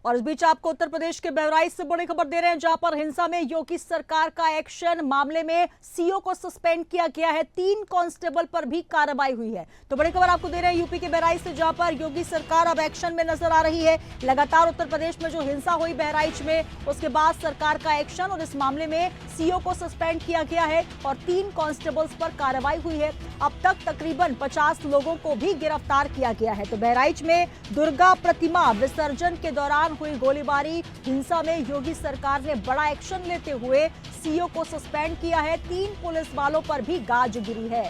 और इस बीच आपको उत्तर प्रदेश के बहराइच से बड़ी खबर दे रहे हैं, जहां पर हिंसा में योगी सरकार का एक्शन। मामले में सीओ को सस्पेंड किया गया है, 3 कांस्टेबल पर भी कार्रवाई हुई है। तो बड़ी खबर आपको दे रहे हैं यूपी के बहराइच से, जहां पर योगी सरकार अब एक्शन में नजर आ रही है। लगातार उत्तर प्रदेश में जो हिंसा हुई बहराइच में, उसके बाद सरकार का एक्शन और इस मामले में सीओ को सस्पेंड किया गया है और 3 कांस्टेबल्स पर कार्रवाई हुई है। अब तक तकरीबन 50 लोगों को भी गिरफ्तार किया गया है। तो बहराइच में दुर्गा प्रतिमा विसर्जन के दौरान हुई गोलीबारी हिंसा में योगी सरकार ने बड़ा एक्शन लेते हुए सीओ को सस्पेंड किया है। 3 पुलिस वालों पर भी गाज गिरी है।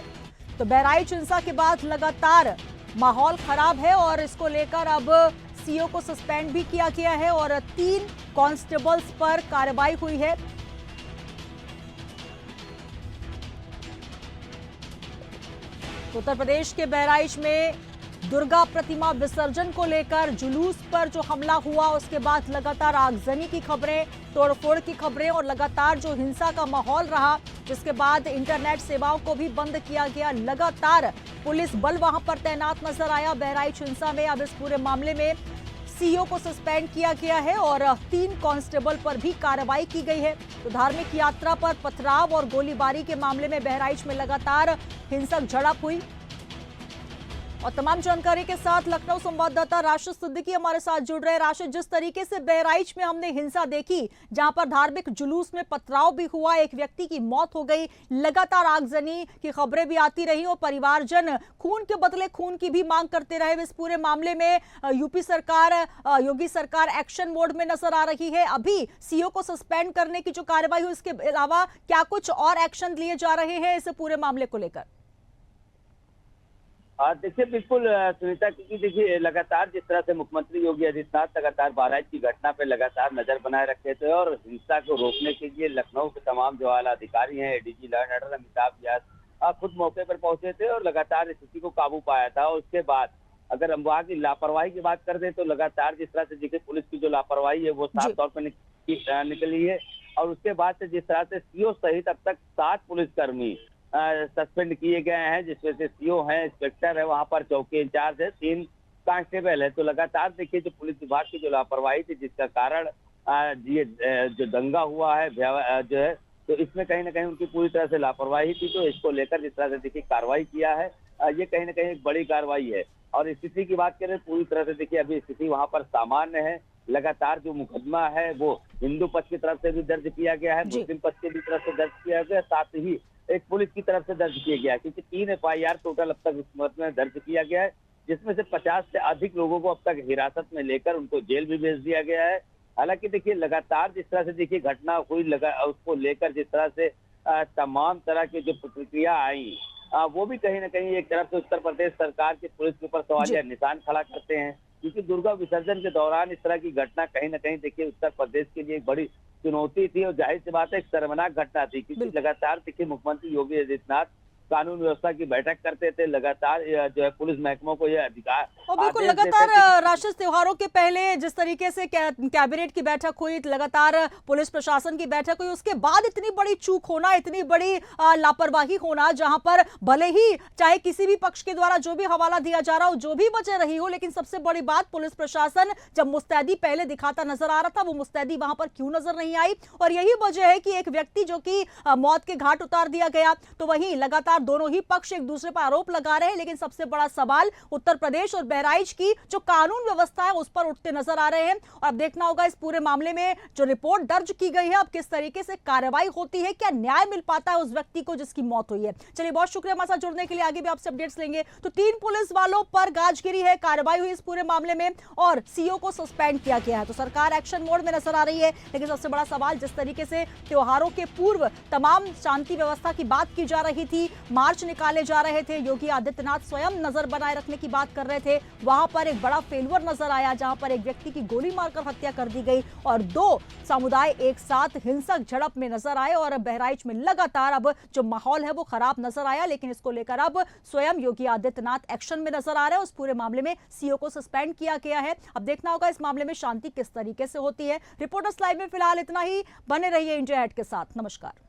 तो बहराइच हिंसा के बाद लगातार माहौल खराब है और इसको लेकर अब सीओ को सस्पेंड भी किया गया है और 3 कांस्टेबल्स पर कार्रवाई हुई है। उत्तर प्रदेश के बहराइच में दुर्गा प्रतिमा विसर्जन को लेकर जुलूस पर जो हमला हुआ, उसके बाद लगातार आगजनी की खबरें, तोड़फोड़ की खबरें और लगातार जो हिंसा का माहौल रहा, जिसके बाद इंटरनेट सेवाओं को भी बंद किया गया। लगातार पुलिस बल वहां पर तैनात नजर आया बहराइच हिंसा में। अब इस पूरे मामले में सीओ को सस्पेंड किया गया है और 3 कांस्टेबल पर भी कार्रवाई की गई है। तो धार्मिक यात्रा पर पथराव और गोलीबारी के मामले में बहराइच में लगातार हिंसक झड़प हुई। और तमाम जानकारी के साथ लखनऊ संवाददाता राशिद सिद्दीकी हमारे साथ जुड़ रहे हैं। राशिद, जिस तरीके से बहराइच में हमने हिंसा देखी, जहां पर धार्मिक जुलूस में पथराव भी हुआ, एक व्यक्ति की मौत हो गई, लगातार आगजनी की खबरें भी आती रही और परिवारजन खून के बदले खून की भी मांग करते रहे। इस पूरे मामले में यूपी सरकार, योगी सरकार एक्शन मोड में नजर आ रही है। अभी सीओ को सस्पेंड करने की जो कार्रवाई हुई, इसके अलावा क्या कुछ और एक्शन लिए जा रहे हैं इस पूरे मामले को लेकर? देखिए बिल्कुल सुनीता, क्योंकि देखिए लगातार जिस तरह से मुख्यमंत्री योगी आदित्यनाथ लगातार बहराइच की घटना पर लगातार नजर बनाए रखे थे और हिंसा को रोकने के लिए लखनऊ के तमाम जो आला अधिकारी हैं, ADG law and order Amitabh Vyas खुद मौके पर पहुंचे थे और लगातार स्थिति को काबू पाया था। और उसके बाद अगर हम वहाँ की लापरवाही की बात कर दें तो लगातार जिस तरह से देखिए पुलिस की जो लापरवाही है वो साफ तौर पर निकली है। और उसके बाद से जिस तरह से सीओ सहित अब तक 7 पुलिसकर्मी सस्पेंड किए गए हैं, जिसमें से सीओ है, इंस्पेक्टर है, वहां पर चौकी इंचार्ज है, 3 कांस्टेबल है। तो लगातार देखिए जो पुलिस विभाग की जो लापरवाही थी, जिसका कारण ये जो दंगा हुआ है जो है, तो इसमें कहीं ना कहीं उनकी पूरी तरह से लापरवाही थी। तो इसको लेकर जिस तरह से देखिए कार्रवाई किया है, ये कहीं ना कहीं एक बड़ी कार्रवाई है। और स्थिति की बात करें पूरी तरह से देखिए अभी स्थिति वहां पर सामान्य है। लगातार जो मुकदमा है वो हिंदू पक्ष की तरफ से भी दर्ज किया गया है, मुस्लिम पक्ष की भी तरफ से दर्ज किया गया, साथ ही एक पुलिस की तरफ से दर्ज किया गया है, क्योंकि 3 FIR टोटल अब तक इस मुकदमे में दर्ज किया गया है, जिसमें से 50 से अधिक लोगों को अब तक हिरासत में लेकर उनको जेल भी भेज दिया गया है। हालांकि देखिए लगातार जिस तरह से देखिए घटना हुई, उसको लेकर जिस तरह से तमाम तरह की जो प्रतिक्रिया आई, वो भी कहीं ना कहीं एक तरफ से उत्तर प्रदेश सरकार की पुलिस के ऊपर सवालिया निशान खड़ा करते हैं, क्योंकि दुर्गा विसर्जन के दौरान इस तरह की घटना कहीं ना कहीं देखिए उत्तर प्रदेश के लिए एक बड़ी चुनौती थी और जाहिर सी बात है एक शर्मनाक घटना थी। क्योंकि लगातार देखिए मुख्यमंत्री योगी आदित्यनाथ कानून व्यवस्था की बैठक करते थे, लगातार जो है पुलिस महकमों को यह अधिकार और बिल्कुल लगातार राष्ट्रीय त्योहारों के पहले जिस तरीके से कैबिनेट की बैठक हुई, लगातार पुलिस प्रशासन की बैठक हुई, उसके बाद इतनी बड़ी चूक होना, इतनी बड़ी लापरवाही होना, जहां पर भले ही चाहे किसी भी पक्ष के द्वारा जो भी हवाला दिया जा रहा हो, जो भी वजह रही हो, लेकिन सबसे बड़ी बात पुलिस प्रशासन जब मुस्तैदी पहले दिखाता नजर आ रहा था, वो मुस्तैदी वहां पर क्यों नजर नहीं आई? और यही वजह है कि एक व्यक्ति जो कि मौत के घाट उतार दिया गया। तो वहीं लगातार दोनों ही पक्ष एक दूसरे पर आरोप लगा रहे हैं, लेकिन सबसे बड़ा सवाल उत्तर प्रदेश और बहराइच की जो कानून व्यवस्था है उस पर उठते नजर आ रहे हैं। और अब देखना होगा इस पूरे मामले में जो रिपोर्ट दर्ज की गई है, अब किस तरीके से कार्रवाई होती है, क्या न्याय मिल पाता है उस व्यक्ति को जिसकी मौत हुई है। चलिए, बहुत शुक्रिया हमारे साथ जुड़ने के लिए, आगे भी आपसे अपडेट्स लेंगे। तो 3 पुलिस वालों पर गाजगिरी है, कार्रवाई हुई इस पूरे मामले में और सीओ को सस्पेंड किया गया है। तो सरकार एक्शन मोड में नजर आ रही है, लेकिन सबसे बड़ा सवाल जिस तरीके से त्योहारों के पूर्व तमाम शांति व्यवस्था की बात की जा रही थी, मार्च निकाले जा रहे थे, योगी आदित्यनाथ स्वयं नजर बनाए रखने की बात कर रहे थे, वहां पर एक बड़ा फेल्यूर नजर आया, जहां पर एक व्यक्ति की गोली मारकर हत्या कर दी गई और 2 समुदाय एक साथ हिंसक झड़प में नजर आए। और बहराइच में लगातार अब जो माहौल है वो खराब नजर आया, लेकिन इसको लेकर अब स्वयं योगी आदित्यनाथ एक्शन में नजर आ रहे हैं। उस पूरे मामले में सीओ को सस्पेंड किया गया है। अब देखना होगा इस मामले में शांति किस तरीके से होती है। रिपोर्टर्स लाइव में फिलहाल इतना ही। बने रहिए इंडिया एट के साथ। नमस्कार।